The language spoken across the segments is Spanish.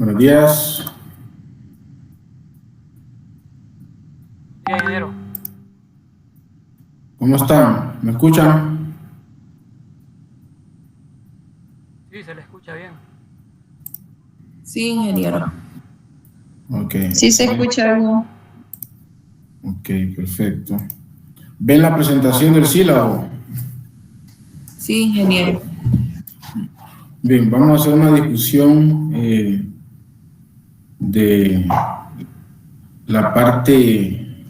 Buenos días. Bien, ingeniero. ¿Cómo están? ¿Me escuchan? Sí, se le escucha bien. Sí, ingeniero. Ok. Sí se escucha algo. Ok, perfecto. ¿Ven la presentación del sílabo? Sí, ingeniero. Bien, vamos a hacer una discusión de la parte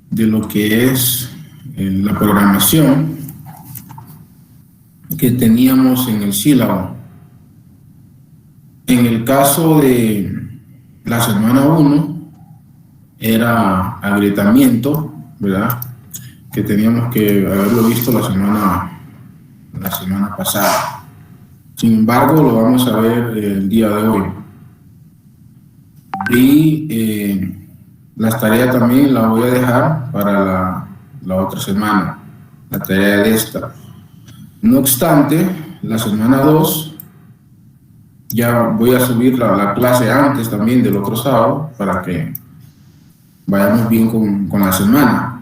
de lo que es la programación que teníamos en el sílabo. En el caso de la semana 1 era agrietamiento, ¿verdad? Que teníamos que haberlo visto la semana pasada. Sin embargo, lo vamos a ver el día de hoy. Y las tareas también las voy a dejar para la otra semana, la tarea de esta. No obstante, la semana 2 ya voy a subir la clase antes también del otro sábado para que vayamos bien con la semana.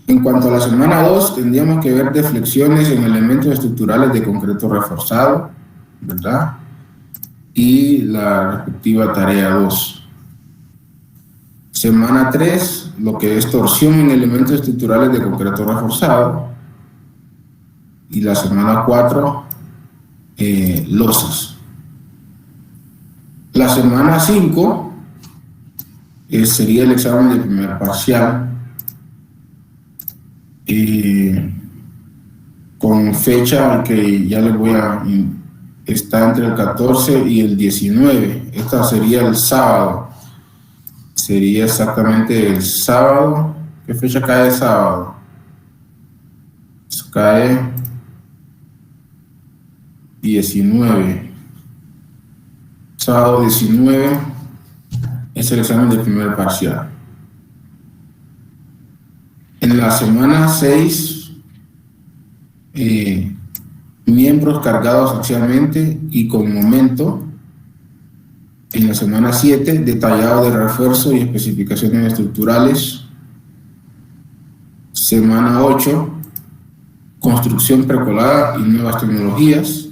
En cuanto a la semana 2, tendríamos que ver deflexiones en elementos estructurales de concreto reforzado, ¿verdad? Y la respectiva tarea 2. Semana 3, lo que es torsión en elementos estructurales de concreto reforzado. Y la semana 4, losas. La semana 5 sería el examen de primer parcial. Con fecha que ya les voy a... Está entre el 14 y el 19. Esta sería el sábado. Sería exactamente el sábado. ¿Qué fecha cae el sábado? Cae 19. Sábado 19 es el examen del primer parcial. En la semana 6, miembros cargados axialmente y con momento. En la semana 7, detallado de refuerzo y especificaciones estructurales. Semana 8, construcción precolada y nuevas tecnologías.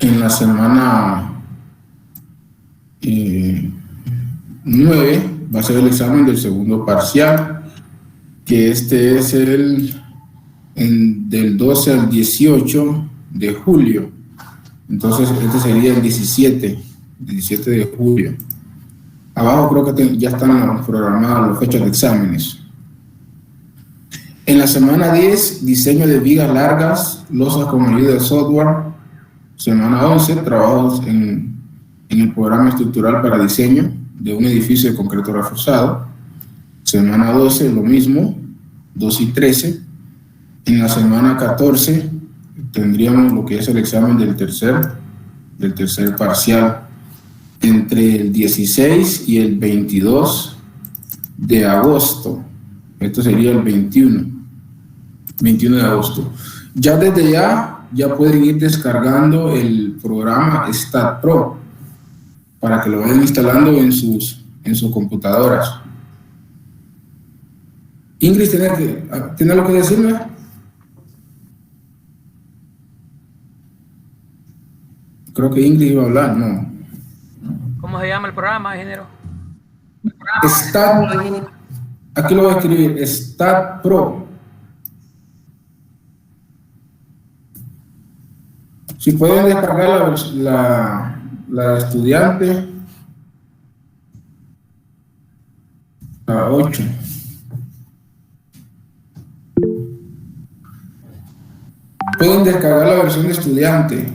En la semana 9 va a ser el examen del segundo parcial, que este es del 12 al 18 de julio. Entonces, este sería el 17 de julio. Abajo creo que ya están programadas las fechas de exámenes. En la semana 10, diseño de vigas largas, losas con ayuda de software. Semana 11, trabajos en el programa estructural para diseño de un edificio de concreto reforzado. Semana 12, lo mismo, 12 y 13. En la semana 14 tendríamos lo que es el examen del tercer parcial, entre el 16 y el 22 de agosto. Esto sería el 21 de agosto. Ya desde ya pueden ir descargando el programa StatPro para que lo vayan instalando en sus computadoras. Ingrid, ¿tiene algo que decirme? Creo que Ingrid iba a hablar, ¿no? ¿Cómo se llama el programa, ingeniero? Aquí lo voy a escribir, StatPro. Si pueden descargar la estudiante, la 8. Pueden descargar la versión de estudiante.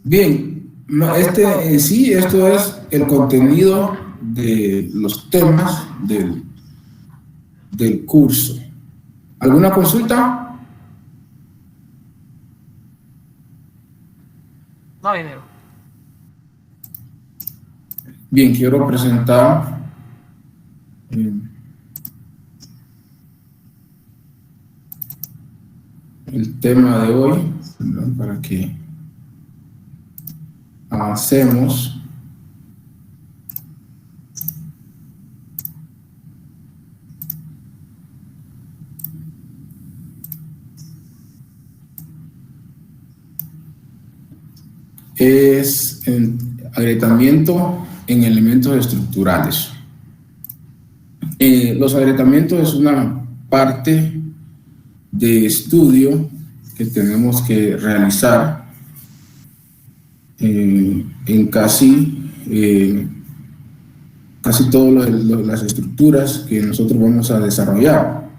Bien, esto es el contenido de los temas del curso. ¿Alguna consulta? No, ingeniero. Bien, quiero presentar el tema de hoy, ¿verdad? Para que avancemos. Es agrietamiento en elementos estructurales. Los agrietamientos es una parte de estudio que tenemos que realizar en casi todas las estructuras que nosotros vamos a desarrollar.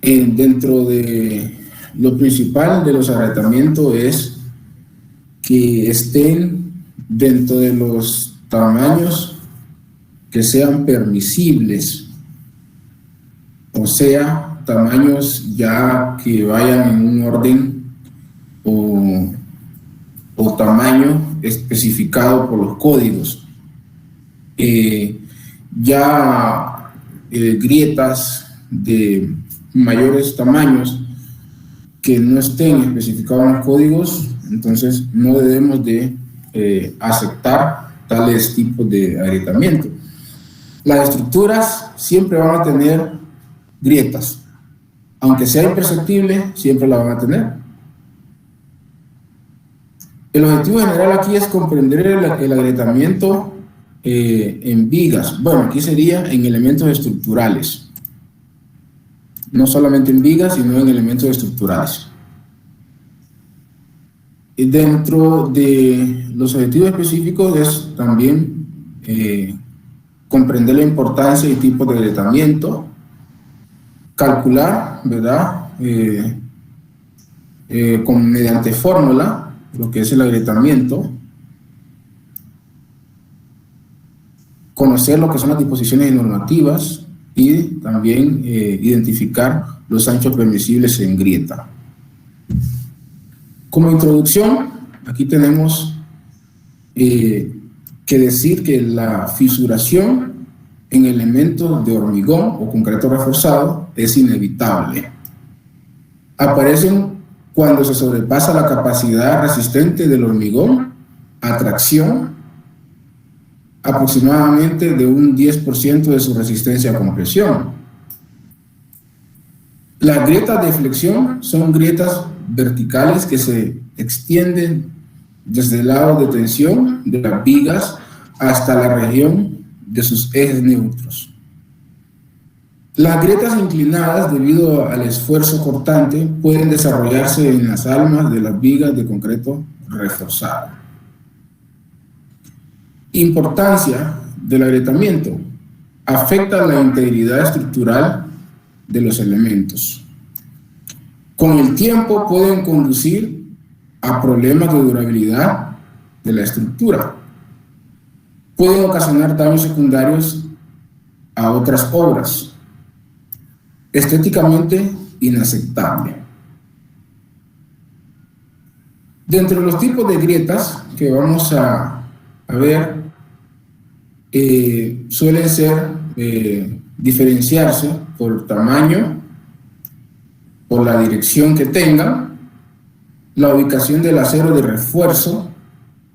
Dentro de lo principal de los agrietamientos es que estén dentro de los tamaños que sean permisibles, o sea, tamaños ya que vayan en un orden o tamaño especificado por los códigos. Grietas de mayores tamaños que no estén especificados en los códigos, entonces no debemos de aceptar tales tipos de agrietamiento. Las estructuras siempre van a tener grietas, aunque sea imperceptible, siempre la van a tener. El objetivo general aquí es comprender el agrietamiento en vigas. Bueno, aquí sería en elementos estructurales, no solamente en vigas, sino en elementos estructurales. Y dentro de los objetivos específicos es también comprender la importancia y tipos de agrietamiento, calcular, ¿verdad? Mediante fórmula, lo que es el agrietamiento, conocer lo que son las disposiciones normativas y también identificar los anchos permisibles en grieta. Como introducción, aquí tenemos que decir que la fisuración en elementos de hormigón o concreto reforzado es inevitable. Aparecen cuando se sobrepasa la capacidad resistente del hormigón a tracción, aproximadamente de un 10% de su resistencia a compresión. Las grietas de flexión son grietas verticales que se extienden desde el lado de tensión de las vigas hasta la región de sus ejes neutros. Las grietas inclinadas, debido al esfuerzo cortante, pueden desarrollarse en las almas de las vigas de concreto reforzado. Importancia del agrietamiento. Afecta la integridad estructural de los elementos. Con el tiempo pueden conducir a problemas de durabilidad de la estructura. Pueden ocasionar daños secundarios a otras obras. Estéticamente inaceptable. Dentro de los tipos de grietas que vamos a ver, suelen ser diferenciarse por tamaño, por la dirección que tengan, la ubicación del acero de refuerzo,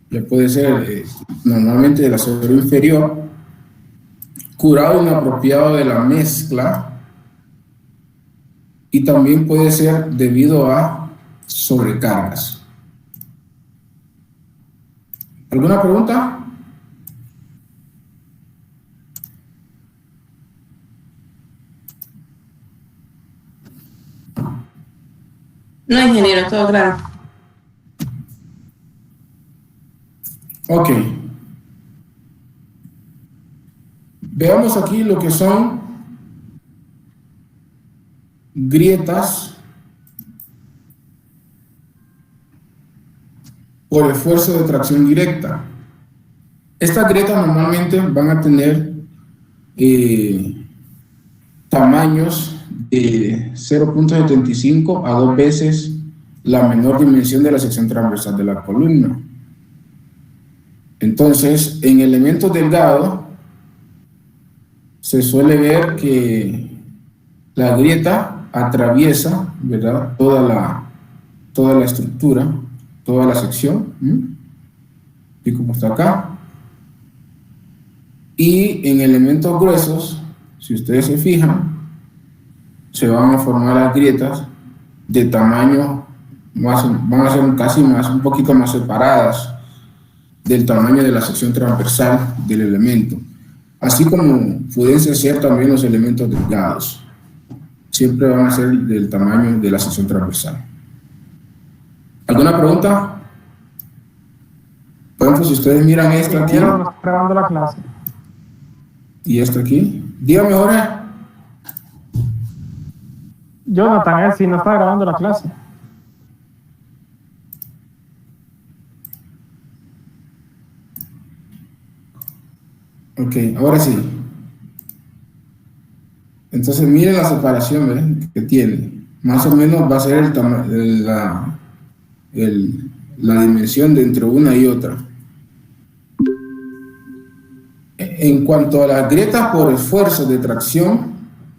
que puede ser normalmente del acero inferior, curado inapropiado de la mezcla, y también puede ser debido a sobrecargas. ¿Alguna pregunta? No, ingeniero, todo claro. Ok. Veamos aquí lo que son grietas por esfuerzo de tracción directa. Estas grietas normalmente van a tener tamaños de 0.75 a 2 veces la menor dimensión de la sección transversal de la columna. Entonces, en elementos delgados, se suele ver que la grieta atraviesa, ¿verdad?, toda la estructura, toda la sección, y como está acá. Y en elementos gruesos, si ustedes se fijan, se van a formar las grietas de tamaño van a ser casi un poquito más separadas del tamaño de la sección transversal del elemento, así como pueden ser también los elementos delgados, siempre van a ser del tamaño de la sección transversal. ¿Alguna pregunta? Por ejemplo, si ustedes miran esto aquí grabando la clase y esto aquí, dígame ahora. Jonathan, él sí no está grabando la clase. Ok, ahora sí. Entonces miren la separación, ¿ves?, que tiene. Más o menos va a ser la dimensión de entre una y otra. En cuanto a las grietas por esfuerzo de tracción,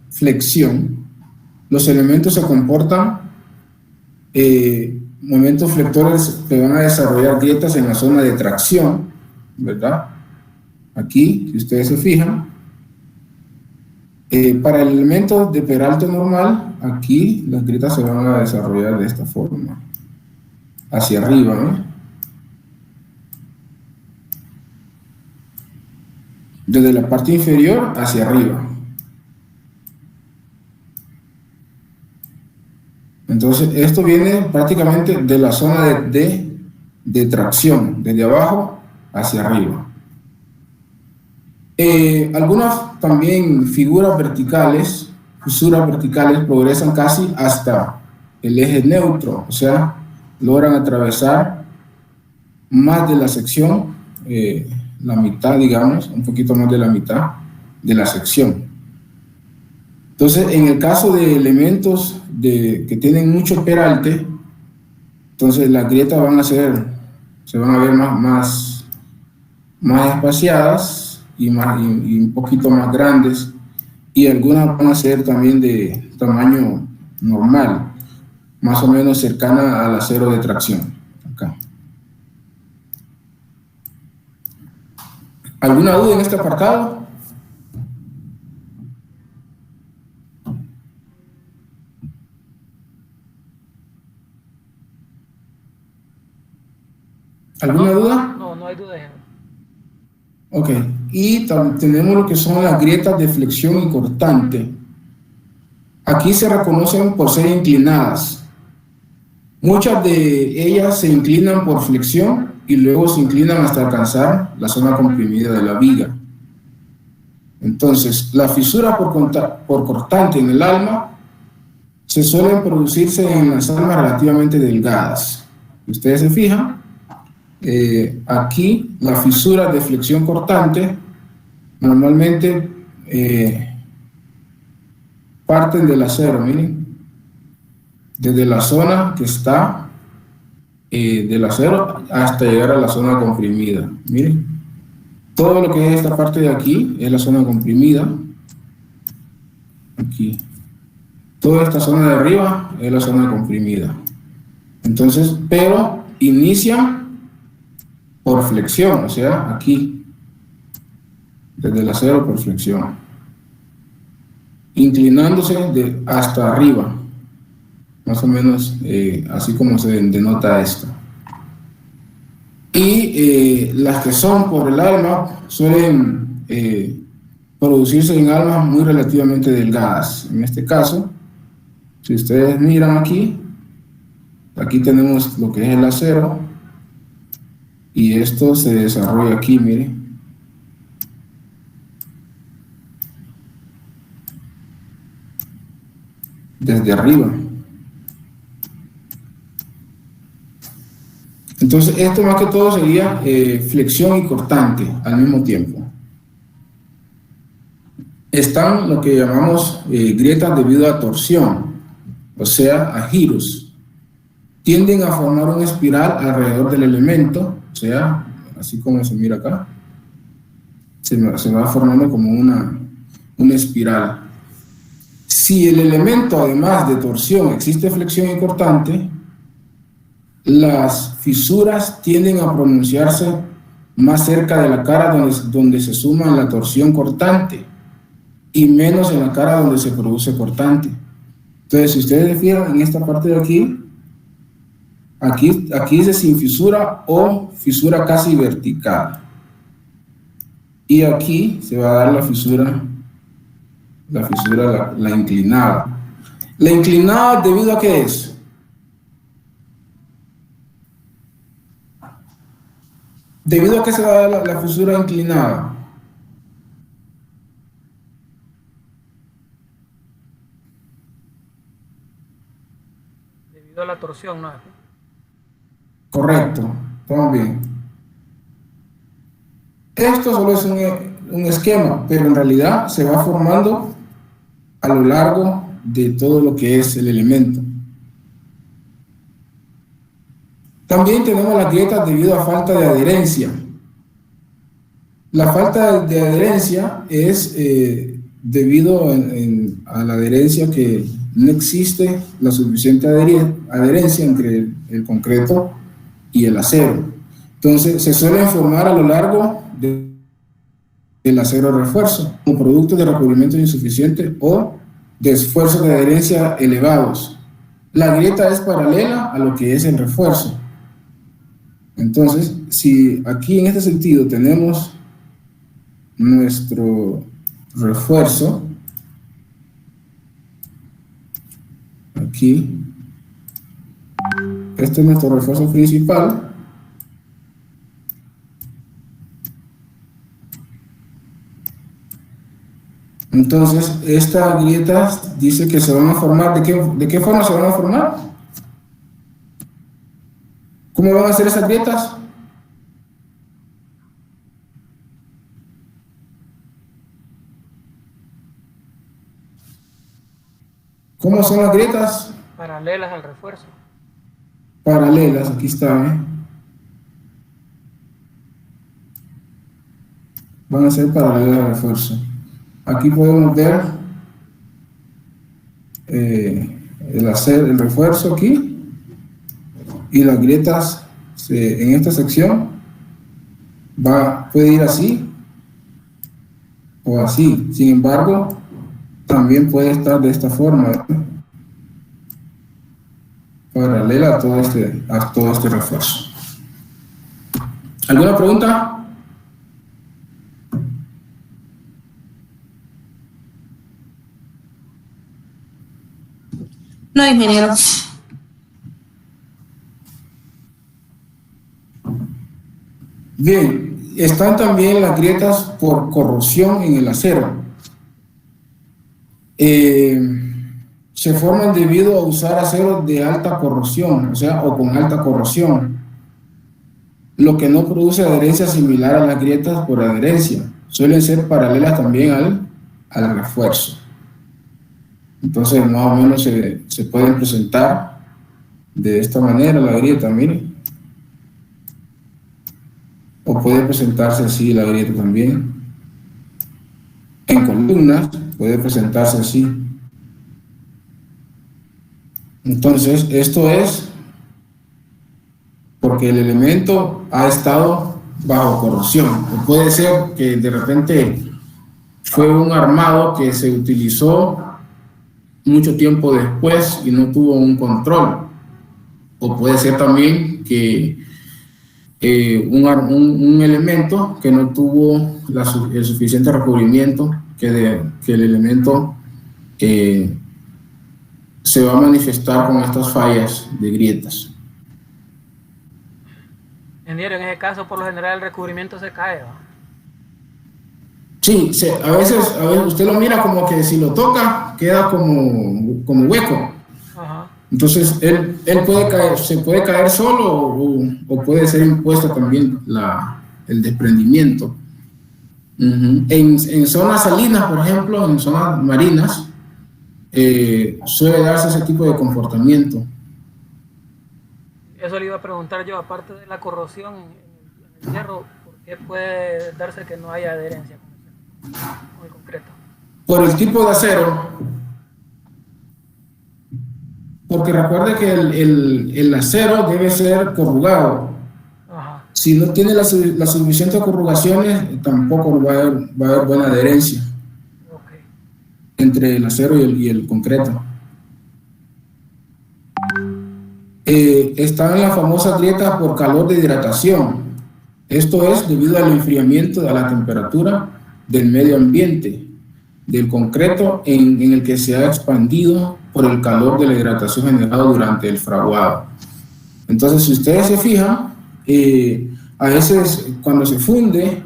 flexión, los elementos se comportan momentos flectores que van a desarrollar grietas en la zona de tracción, ¿verdad? Aquí, si ustedes se fijan, para el elemento de peralte normal, aquí las grietas se van a desarrollar de esta forma, hacia arriba, ¿no? Desde la parte inferior hacia arriba. Entonces, esto viene prácticamente de la zona de tracción, desde abajo hacia arriba. Algunas también fisuras verticales progresan casi hasta el eje neutro, o sea, logran atravesar más de la sección, la mitad, digamos, un poquito más de la mitad de la sección. Entonces, en el caso de elementos que tienen mucho peralte, entonces las grietas se van a ver más espaciadas y un poquito más grandes, y algunas van a ser también de tamaño normal, más o menos cercana al acero de tracción. Acá. ¿Alguna duda en este apartado? ¿Alguna duda? No hay duda. Ok, y tenemos lo que son las grietas de flexión y cortante. Aquí se reconocen por ser inclinadas. Muchas de ellas se inclinan por flexión y luego se inclinan hasta alcanzar la zona comprimida de la viga. Entonces, las fisuras por cortante en el alma se suelen producirse en las almas relativamente delgadas. Ustedes se fijan, aquí las fisuras de flexión cortante normalmente parten del acero, miren, desde la zona que está del acero hasta llegar a la zona comprimida. Miren, todo lo que es esta parte de aquí es la zona comprimida. Aquí, toda esta zona de arriba es la zona comprimida. Entonces, pero inician por flexión, o sea, aquí, desde el acero por flexión, inclinándose hasta arriba, más o menos así como se denota esto. Y las que son por el alma suelen producirse en almas muy relativamente delgadas. En este caso, si ustedes miran aquí tenemos lo que es el acero, y esto se desarrolla aquí, miren. Desde arriba. Entonces, esto más que todo sería flexión y cortante al mismo tiempo. Están lo que llamamos grietas debido a torsión, o sea, a giros. tienden a formar una espiral alrededor del elemento, o sea, así como se mira acá, se va formando como una espiral. Si el elemento, además de torsión, existe flexión y cortante, las fisuras tienden a pronunciarse más cerca de la cara donde se suma la torsión cortante y menos en la cara donde se produce cortante. Entonces, si ustedes fijan en esta parte de aquí dice sin fisura o fisura casi vertical. Y aquí se va a dar la fisura inclinada. La inclinada, ¿debido a qué es? ¿Debido a qué se va a dar la fisura inclinada? Debido a la torsión, ¿no? Correcto, estamos bien. Esto solo es un esquema, pero en realidad se va formando a lo largo de todo lo que es el elemento. También tenemos las grietas debido a falta de adherencia. La falta de adherencia es debido a la adherencia que no existe la suficiente adherencia entre el concreto y el acero. Entonces se suelen formar a lo largo del acero refuerzo, como productos de recubrimiento insuficiente o de esfuerzos de adherencia elevados. La grieta es paralela a lo que es el refuerzo. Entonces, si aquí en este sentido tenemos nuestro refuerzo, aquí, este es nuestro refuerzo principal. Entonces, estas grietas dice que se van a formar, ¿de qué forma se van a formar? ¿Cómo van a ser esas grietas? ¿Cómo son las grietas? Paralelas al refuerzo. Paralelas, aquí está, ¿eh? Van a ser paralelas al refuerzo. Aquí podemos ver el refuerzo aquí y las grietas en esta sección puede ir así o así. Sin embargo, también puede estar de esta forma, paralela a todo este refuerzo. ¿Alguna pregunta? No, ingeniero. Bien, están también las grietas por corrosión en el acero. Se forman debido a usar acero de alta corrosión, o con alta corrosión, lo que no produce adherencia similar a las grietas por adherencia. Suelen ser paralelas también al refuerzo. Entonces, más o menos se pueden presentar de esta manera la grieta, miren. O puede presentarse así la grieta también. En columnas puede presentarse así. Entonces, esto es porque el elemento ha estado bajo corrosión. O puede ser que de repente fue un armado que se utilizó mucho tiempo después y no tuvo un control. O puede ser también que un elemento que no tuvo el suficiente recubrimiento, que el elemento se va a manifestar con estas fallas de grietas. Ingeniero, en ese caso, por lo general, el recubrimiento se cae, ¿no? Sí, a veces usted lo mira como que si lo toca, queda como hueco. Ajá. Entonces, él se puede caer solo o puede ser impuesto también el desprendimiento. En zonas salinas, por ejemplo, en zonas marinas, suele darse ese tipo de comportamiento. Eso le iba a preguntar yo, aparte de la corrosión en el hierro, ¿por qué puede darse que no haya adherencia con el concreto? Por el tipo de acero, porque recuerde que el acero debe ser corrugado. Ajá. Si no tiene las suficientes corrugaciones, tampoco va a haber buena adherencia entre el acero y el concreto. Están las famosas grietas por calor de hidratación. Esto es debido al enfriamiento de la temperatura del medio ambiente, del concreto en el que se ha expandido por el calor de la hidratación generado durante el fraguado. Entonces, si ustedes se fijan, a veces cuando se funde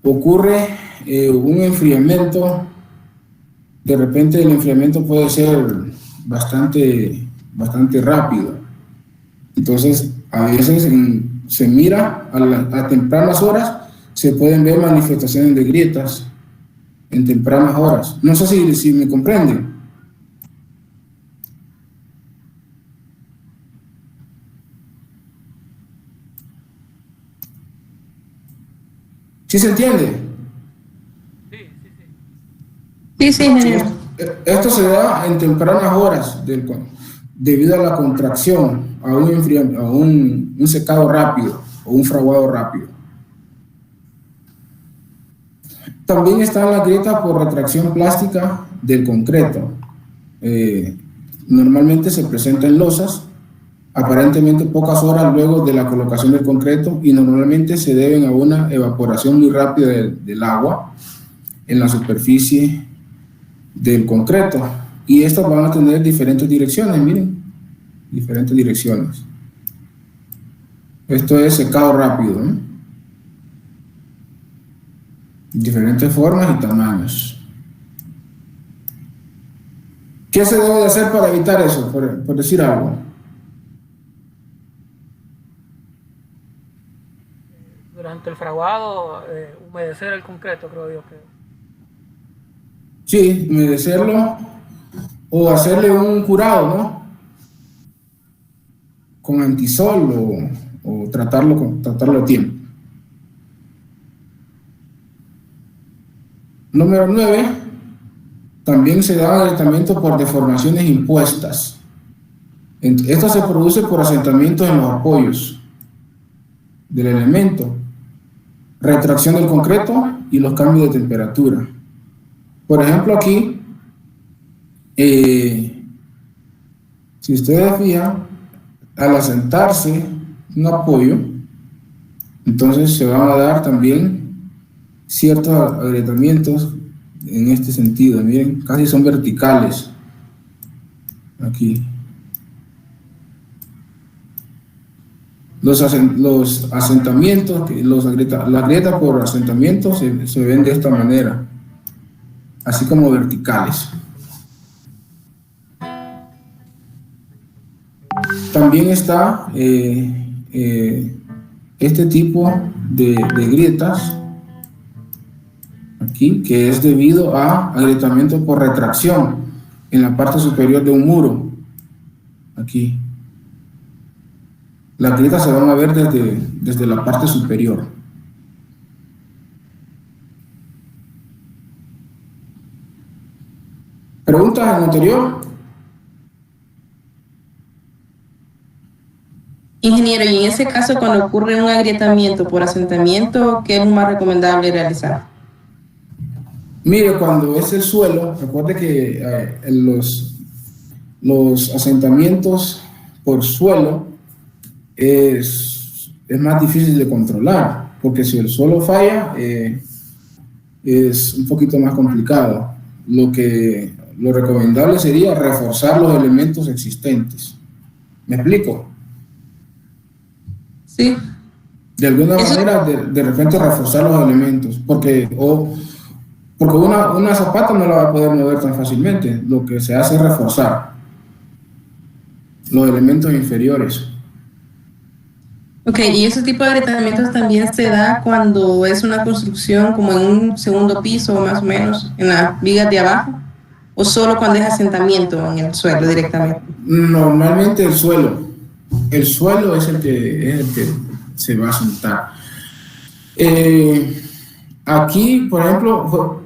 ocurre un enfriamiento. De repente el enfriamiento puede ser bastante rápido. Entonces, a veces se mira a tempranas horas, se pueden ver manifestaciones de grietas en tempranas horas. No sé si me comprenden. ¿Sí se entiende? Sí, ingeniero. Esto se da en tempranas horas debido a la contracción, a un secado rápido o un fraguado rápido. También están las grietas por retracción plástica del concreto. Normalmente se presenta en losas, aparentemente pocas horas luego de la colocación del concreto, y normalmente se deben a una evaporación muy rápida del agua en la superficie del concreto, y estas van a tener diferentes direcciones. Miren, diferentes direcciones. Esto es secado rápido, ¿eh? Diferentes formas y tamaños. ¿Qué se debe de hacer para evitar eso? Por decir algo. Durante el fraguado, humedecer el concreto, creo yo que... Sí, humedecerlo o hacerle un curado, ¿no? Con antisol o tratarlo a tiempo. Número 9, también se da agrietamiento por deformaciones impuestas. Esto se produce por asentamientos en los apoyos del elemento, retracción del concreto y los cambios de temperatura. Por ejemplo, aquí, si ustedes fijan, al asentarse un apoyo, entonces se van a dar también ciertos agrietamientos en este sentido. Miren, casi son verticales. Aquí. Los asentamientos, las grietas por asentamientos se ven de esta manera, así como verticales. También está este tipo de grietas aquí, que es debido a agrietamiento por retracción en la parte superior de un muro. Aquí las grietas se van a ver desde la parte superior. ¿Preguntas en el anterior? Ingeniero, y en ese caso, cuando ocurre un agrietamiento por asentamiento, ¿qué es lo más recomendable realizar? Mire, cuando es el suelo, recuerde que los asentamientos por suelo es más difícil de controlar, porque si el suelo falla, es un poquito más complicado. Lo recomendable sería reforzar los elementos existentes. ¿Me explico? Sí. De alguna manera, de repente reforzar los elementos, porque una zapata no la va a poder mover tan fácilmente. Lo que se hace es reforzar los elementos inferiores. Ok, y ese tipo de agrietamientos también se da cuando es una construcción como en un segundo piso, más o menos, en las vigas de abajo, o solo cuando es asentamiento en el suelo directamente. Normalmente el suelo, el suelo es el que se va a sentar. Aquí, por ejemplo,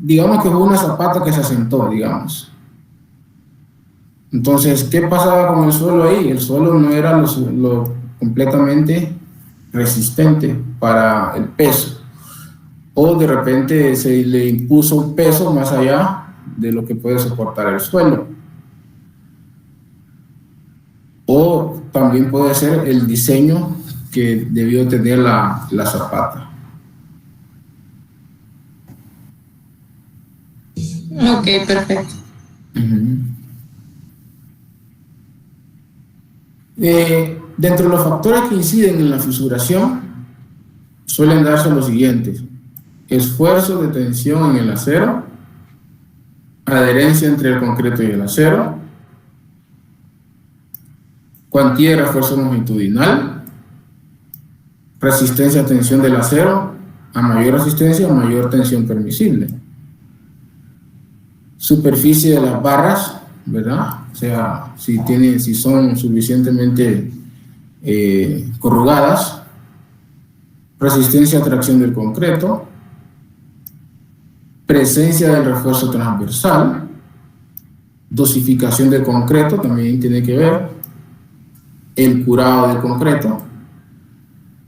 digamos que fue una zapata que se asentó, digamos. Entonces, ¿qué pasaba con el suelo ahí? El suelo no era lo completamente resistente para el peso. O de repente se le impuso un peso más allá de lo que puede soportar el suelo. O también puede ser el diseño que debió tener la zapata. Ok, perfecto. Dentro de los factores que inciden en la fisuración suelen darse los siguientes: esfuerzo de tensión en el acero, adherencia entre el concreto y el acero, cuantía de refuerzo longitudinal, resistencia a tensión del acero. A mayor resistencia, mayor tensión permisible. Superficie de las barras, ¿verdad? O sea, si son suficientemente corrugadas. Resistencia a tracción del concreto. Presencia del refuerzo transversal. Dosificación del concreto también tiene que ver. El curado del concreto.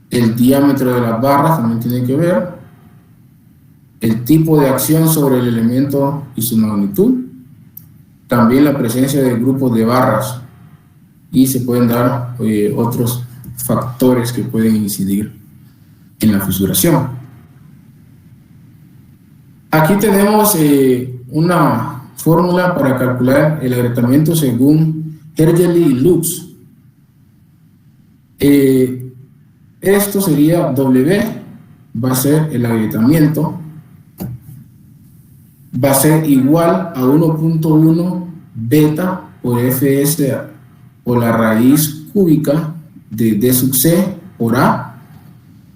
El diámetro de las barras también tiene que ver. El tipo de acción sobre el elemento y su magnitud. También la presencia de grupos de barras. Y se pueden dar otros factores que pueden incidir en la fisuración. Aquí tenemos una fórmula para calcular el agrietamiento según Hergely y Lux. Esto sería W, va a ser el agrietamiento, va a ser igual a 1.1 beta por Fs por la raíz cúbica de D sub C por A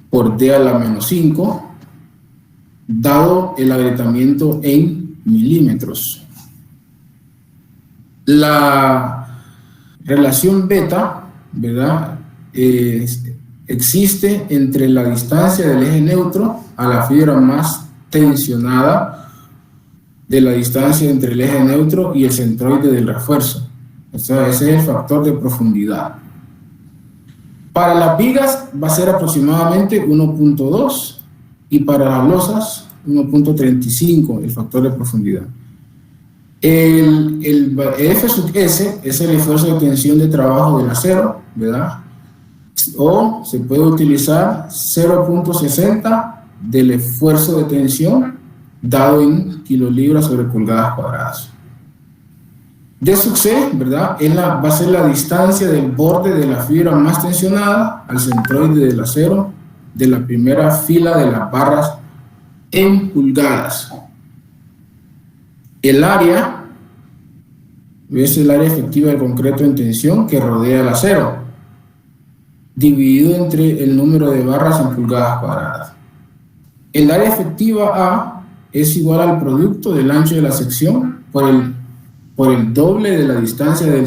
por D a la menos 5, dado el agrietamiento en milímetros. La relación beta, ¿verdad?, existe entre la distancia del eje neutro a la fibra más tensionada de la distancia entre el eje neutro y el centroide del refuerzo. O sea, ese es el factor de profundidad. Para las vigas va a ser aproximadamente 1.2 y para las losas 1.35 el factor de profundidad. El F sub S es el esfuerzo de tensión de trabajo del acero, ¿verdad? O se puede utilizar 0.60 del esfuerzo de tensión dado en kilolibras sobre pulgadas cuadradas. D sub C, ¿verdad?, va a ser la distancia del borde de la fibra más tensionada al centroide del acero de la primera fila de las barras en pulgadas. El área es el área efectiva del concreto en tensión que rodea el acero, dividido entre el número de barras en pulgadas cuadradas. El área efectiva A es igual al producto del ancho de la sección por el doble de la distancia del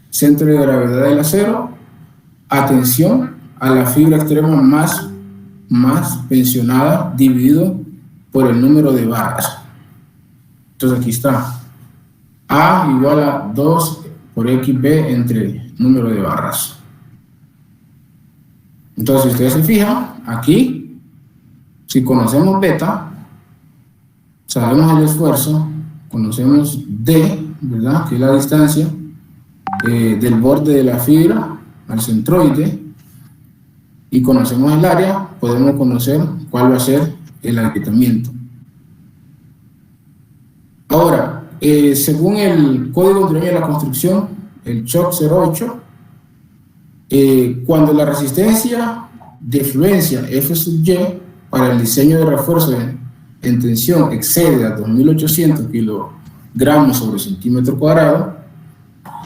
centro de gravedad del acero, atención a la fibra extrema más tensionada, dividido por el número de barras. Entonces aquí está, A igual a 2 por XB entre número de barras. Entonces, si ustedes se fijan, aquí, si conocemos beta, sabemos el esfuerzo, conocemos D, ¿verdad?, que es la distancia del borde de la fibra al centroide, y conocemos el área, podemos conocer cuál va a ser el agrietamiento. Ahora, según el Código Internacional de la Construcción, el CHOC 08, cuando la resistencia de fluencia F sub Y para el diseño de refuerzo en tensión excede a 2.800 kilogramos sobre centímetro cuadrado,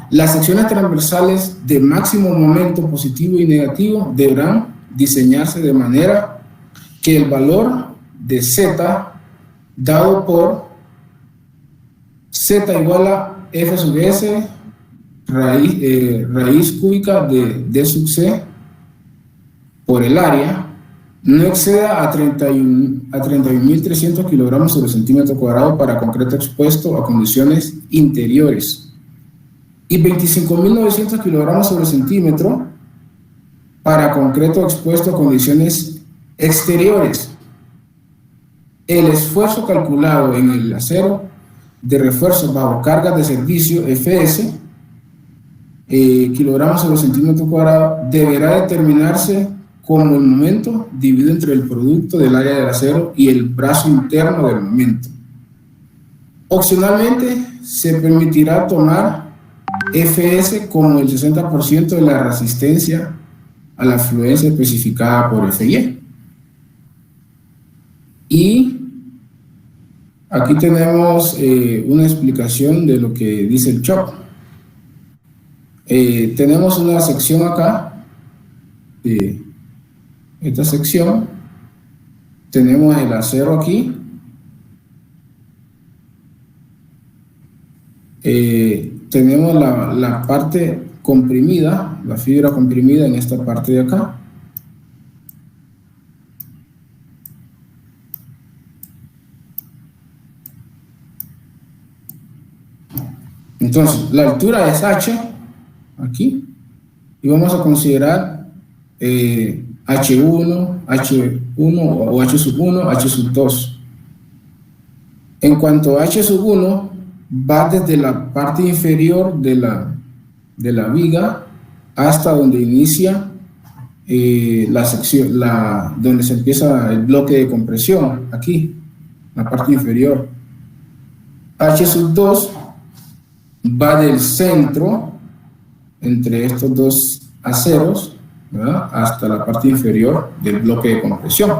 las secciones transversales de máximo momento positivo y negativo deberán diseñarse de manera que el valor de Z dado por Z igual a F sub S raíz cúbica de D sub C por el área no exceda a 31.300 kilogramos sobre centímetro cuadrado para concreto expuesto a condiciones interiores y 25.900 kilogramos sobre centímetro para concreto expuesto a condiciones exteriores. El esfuerzo calculado en el acero de refuerzo bajo cargas de servicio FS kilogramos sobre centímetro cuadrado deberá determinarse como el momento dividido entre el producto del área del acero y el brazo interno del momento. Opcionalmente, se permitirá tomar FS como el 60% de la resistencia a la fluencia especificada por FY. Y aquí tenemos una explicación de lo que dice el shock. Tenemos una sección acá, esta sección, tenemos el acero aquí, tenemos la parte comprimida, la fibra comprimida en esta parte de acá. Entonces, la altura es H, aquí, y vamos a considerar H1, H1 o H sub 1, H sub 2. En cuanto a H sub 1, va desde la parte inferior de la viga hasta donde inicia la sección, donde se empieza el bloque de compresión, aquí, la parte inferior. H sub 2 va del centro, entre estos dos aceros, ¿verdad?, hasta la parte inferior del bloque de compresión.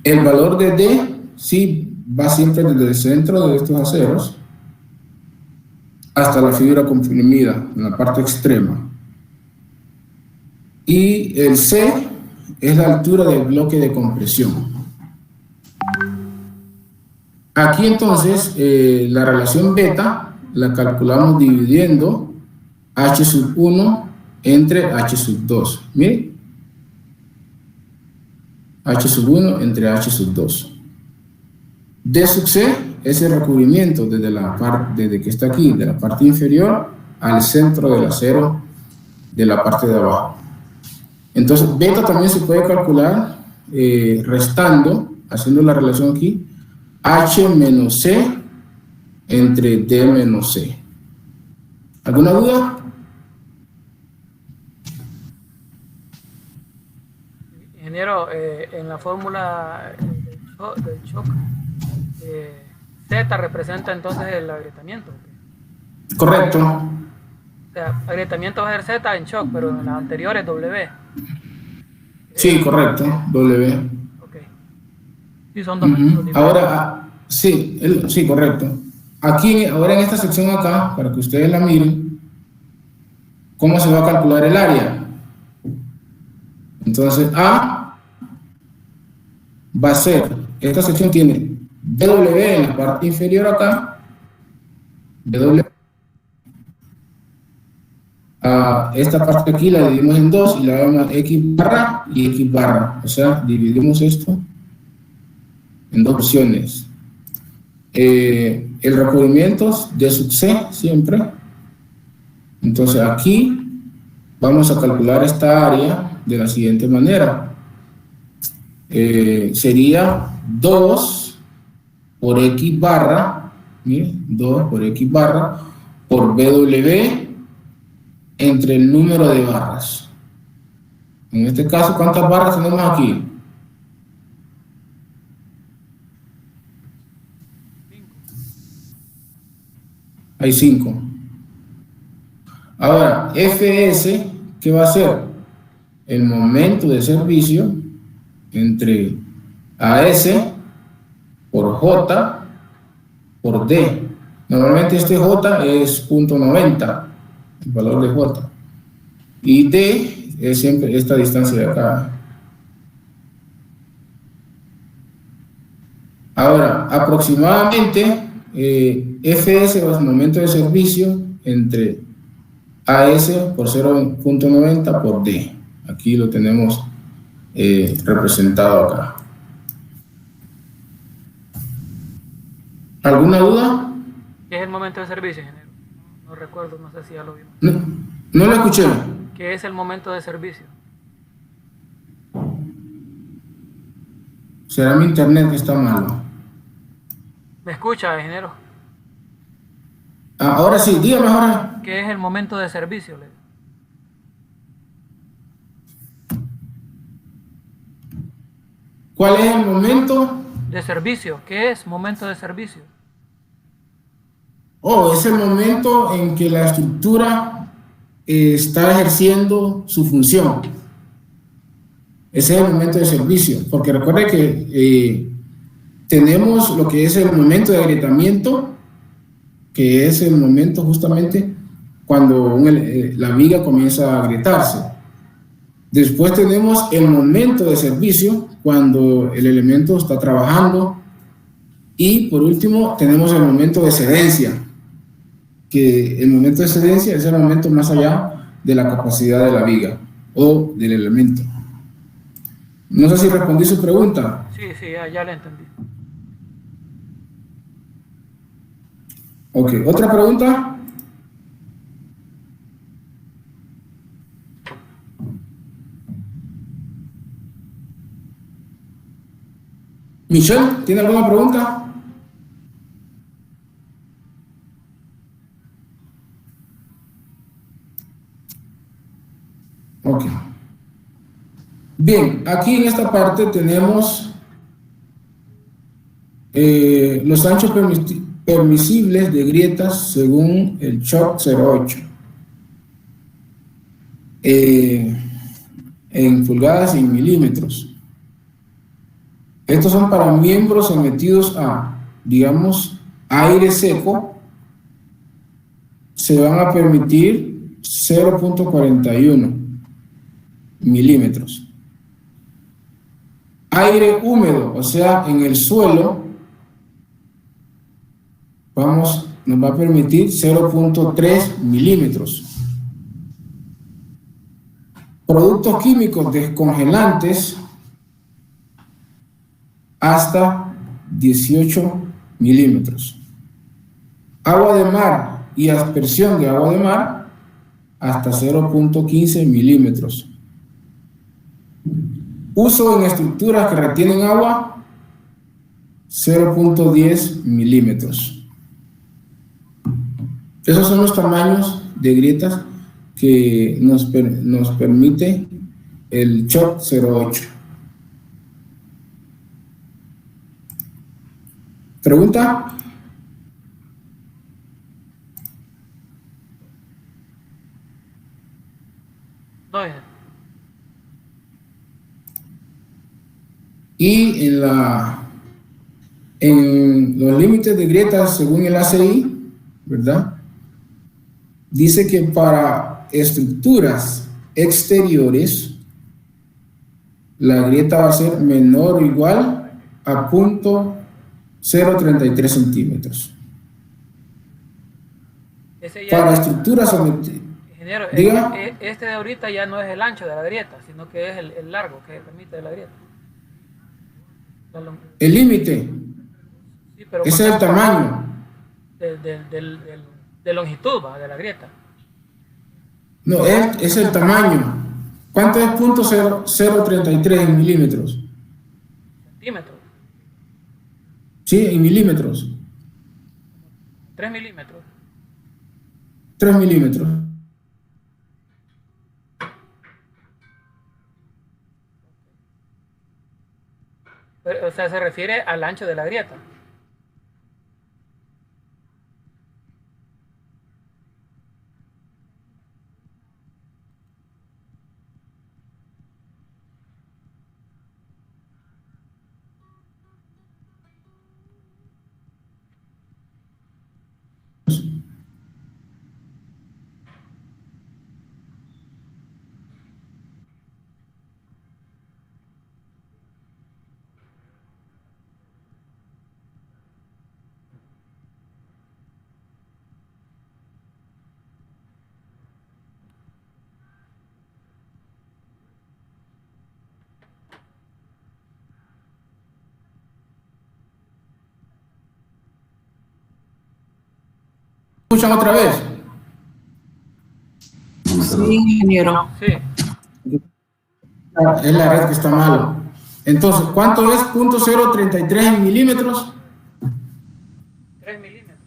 El valor de D sí va siempre desde el centro de estos aceros hasta la fibra comprimida en la parte extrema. Y el C es la altura del bloque de compresión. Aquí entonces la relación beta la calculamos dividiendo H sub 1 entre H sub 2. Miren, H sub 1 entre H sub 2. D sub C es el recubrimiento desde que está aquí, de la parte inferior al centro del acero de la parte de abajo. Entonces, beta también se puede calcular restando, haciendo la relación aquí, H menos C entre D menos C. ¿Alguna duda? Ingeniero, en la fórmula del shock, Z representa entonces el agrietamiento. Correcto. O sea, agrietamiento va a ser Z en shock, pero en las anteriores W. Sí, correcto, W. Ok. Sí, son dos métodos diferentes. Ahora, sí, correcto. Aquí, ahora en esta sección acá, para que ustedes la miren, ¿cómo se va a calcular el área? Entonces, A va a ser, esta sección tiene W en la parte inferior acá, W. Esta parte aquí la dividimos en dos y la vemos X barra y X barra. O sea, dividimos esto en dos porciones. El recubrimiento de sub C siempre. Entonces aquí vamos a calcular esta área de la siguiente manera. Sería 2 por X barra, miren, 2 por X barra por BW entre el número de barras. En este caso, ¿cuántas barras tenemos aquí? 5. Hay 5. Ahora, FS, ¿qué va a ser? El momento de servicio entre AS por J por D. Normalmente este J es 0.90, el valor de J. Y D es siempre esta distancia de acá. Ahora, aproximadamente, FS o el momento de servicio entre AS por 0.90 por D. Aquí lo tenemos representado acá. ¿Alguna duda? ¿Qué es el momento de servicio, ingeniero? No recuerdo, no sé si ya lo vimos. No lo escuché. ¿Qué es el momento de servicio? ¿Será mi internet que está malo? ¿Me escucha, ingeniero? Ahora sí, dígame ahora. ¿Qué es el momento de servicio? ¿Cuál es el momento? De servicio. ¿Qué es momento de servicio? Es el momento en que la estructura está ejerciendo su función. Ese es el momento de servicio, porque recuerde que tenemos lo que es el momento de agrietamiento, que es el momento justamente cuando la viga comienza a agrietarse. Después tenemos el momento de servicio, cuando el elemento está trabajando. Y por último tenemos el momento de excedencia, que el momento de excedencia es el momento más allá de la capacidad de la viga o del elemento. No sé si respondí su pregunta. Sí, ya la entendí. Ok, ¿otra pregunta? Michelle, ¿tiene alguna pregunta? Ok. Bien, aquí en esta parte tenemos los anchos permisibles de grietas según el CHOP 08 en pulgadas y en milímetros. Estos son para miembros sometidos a, digamos, aire seco. Se van a permitir 0.41 milímetros. Aire húmedo, o sea, en el suelo, nos va a permitir 0.3 milímetros. Productos químicos descongelantes hasta 18 milímetros. Agua de mar y aspersión de agua de mar hasta 0.15 milímetros. Uso en estructuras que retienen agua 0.10 milímetros. Esos son los tamaños de grietas que nos permite el CHOP 08. ¿Pregunta? No, Y en los límites de grietas según el ACI, ¿verdad? Dice que para estructuras exteriores la grieta va a ser menor o igual a 0.033 centímetros. Para estructuras sometidas. Ingeniero, este de ahorita ya no es el ancho de la grieta, sino que es el largo que permite de la grieta. El límite. Sí, pero ese es el tamaño. De longitud, de la grieta. No, es el tamaño. ¿Cuánto es 0.033 en milímetros? Centímetros. Sí, en milímetros. 3 milímetros. 3 milímetros. Pero, o sea, se refiere al ancho de la grieta. escuchan otra vez? Sí, ingeniero. Sí. Es la red que está mal. Entonces, ¿cuánto es .033 en milímetros? 3 milímetros.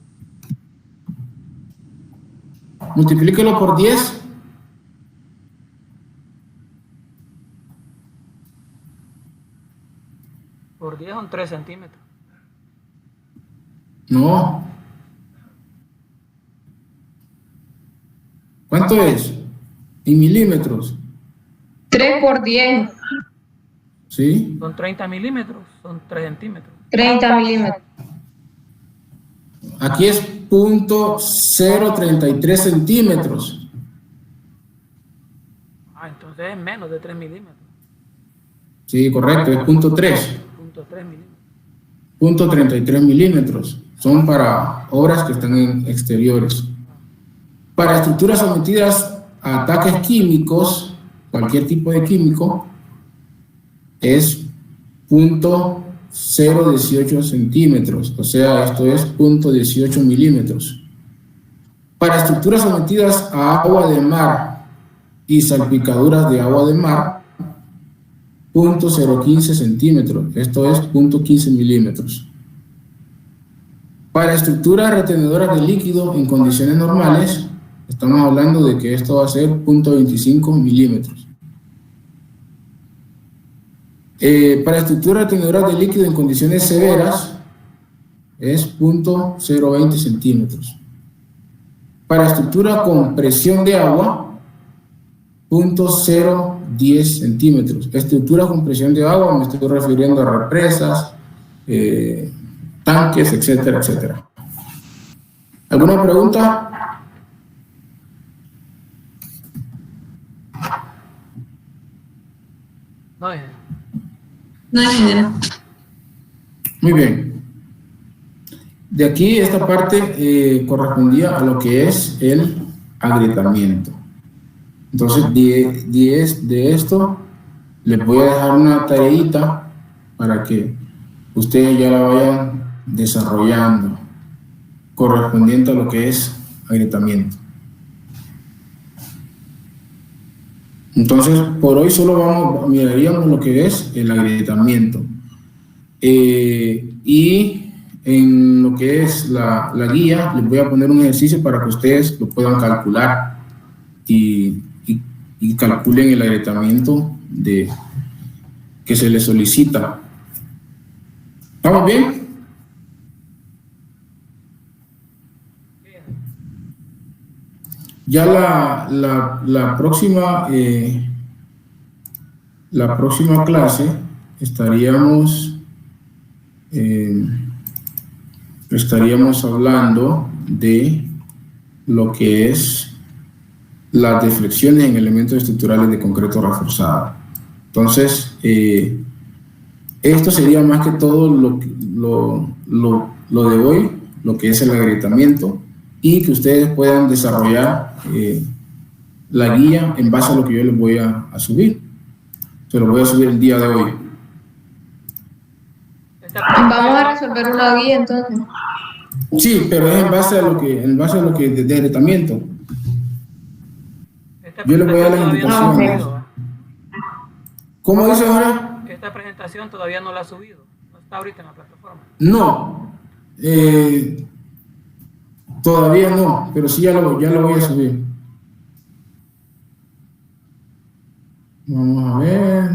Multiplíquelo por 10. Por 10 son 3 centímetros. No. ¿Cuánto es? En milímetros. 3 por 10, ¿Sí? Son 30 milímetros, son 3 centímetros. 30 milímetros. Aquí es .033 centímetros. Ah, entonces es menos de 3 milímetros. Sí, correcto, es .3. .3 milímetros. .33 milímetros. Son para obras que están en exteriores. Para estructuras sometidas a ataques químicos, cualquier tipo de químico, es .018 centímetros, o sea, esto es .18 milímetros. Para estructuras sometidas a agua de mar y salpicaduras de agua de mar, .015 centímetros, esto es .15 milímetros. Para estructuras retenedoras de líquido en condiciones normales, estamos hablando de que esto va a ser .25 milímetros. Para estructuras retenedoras de líquido en condiciones severas, es .020 centímetros. Para estructura con presión de agua, .010 centímetros. Estructura con presión de agua, me estoy refiriendo a represas, tanques, etcétera, etcétera. ¿Alguna pregunta? No, No, ingeniero. Muy bien. De aquí esta parte correspondía a lo que es el agrietamiento. Entonces, de esto les voy a dejar una tareita para que ustedes ya la vayan desarrollando, correspondiente a lo que es agrietamiento. Entonces, por hoy solo miraríamos lo que es el agrietamiento. Y en lo que es la guía, les voy a poner un ejercicio para que ustedes lo puedan calcular y calculen el agrietamiento que se les solicita. ¿Estamos bien? Ya la próxima clase estaríamos hablando de lo que es las deflexiones en elementos estructurales de concreto reforzado. Entonces, esto sería más que todo lo de hoy, lo que es el agrietamiento, y que ustedes puedan desarrollar la guía en base a lo que yo les voy a subir. Se lo voy a subir el día de hoy. Vamos a resolver una guía entonces. Sí, pero es en base a lo que de agrietamiento. Yo les voy a dar las indicaciones. ¿Cómo dice ahora? Esta presentación todavía no la ha subido. No está ahorita en la plataforma. No. Todavía no, pero sí ya lo voy a subir. Vamos a ver.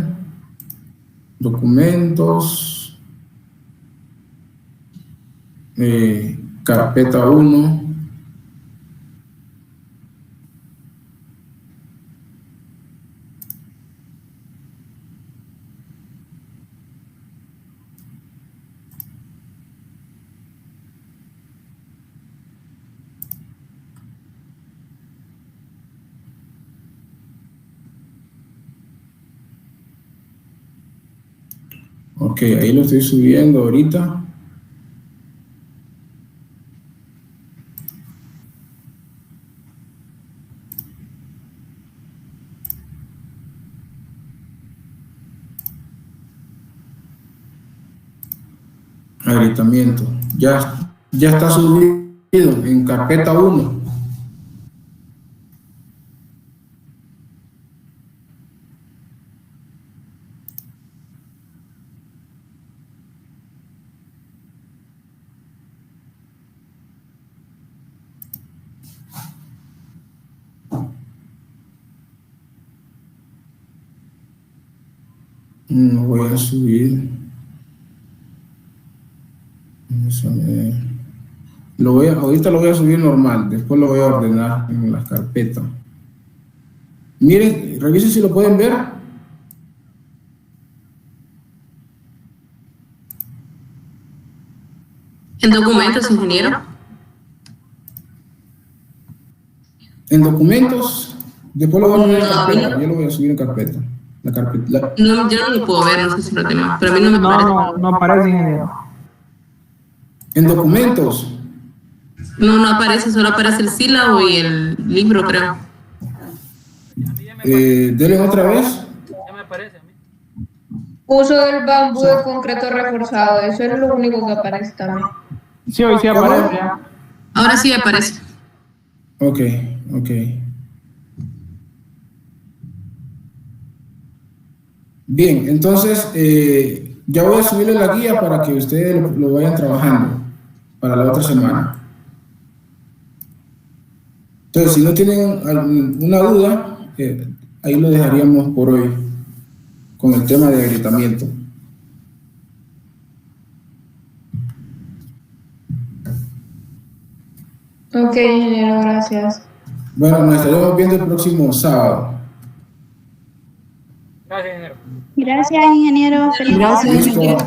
Documentos. Carpeta 1. Ok, ahí lo estoy subiendo ahorita. Agrietamiento. Ya está subido. en carpeta 1. No voy a subir. Vamos a ver. Ahorita lo voy a subir normal, después lo voy a ordenar en las carpetas. Miren, revisen si lo pueden ver. En documentos, ingeniero. En documentos, después lo voy a poner en carpeta. Yo lo voy a subir en carpeta. No, yo no lo puedo ver, no sé si lo tengo, pero a mí no me parece. No aparece, ingeniero. En documentos. No aparece, solo aparece el sílabo y el libro, creo. Denle otra vez. Ya me aparece a mí. Uso del bambú de concreto reforzado, eso es lo único que aparece también. Sí, hoy sí aparece ya. Ahora sí aparece. Ok. Bien, entonces ya voy a subirle la guía para que ustedes lo vayan trabajando para la otra semana. Entonces, si no tienen alguna duda, ahí lo dejaríamos por hoy con el tema de agrietamiento. Ok, ingeniero, gracias. Bueno, nos estaremos viendo el próximo sábado. Gracias, ingeniero. Gracias, ingeniero. Feliz Gracias, Listo. ingeniero.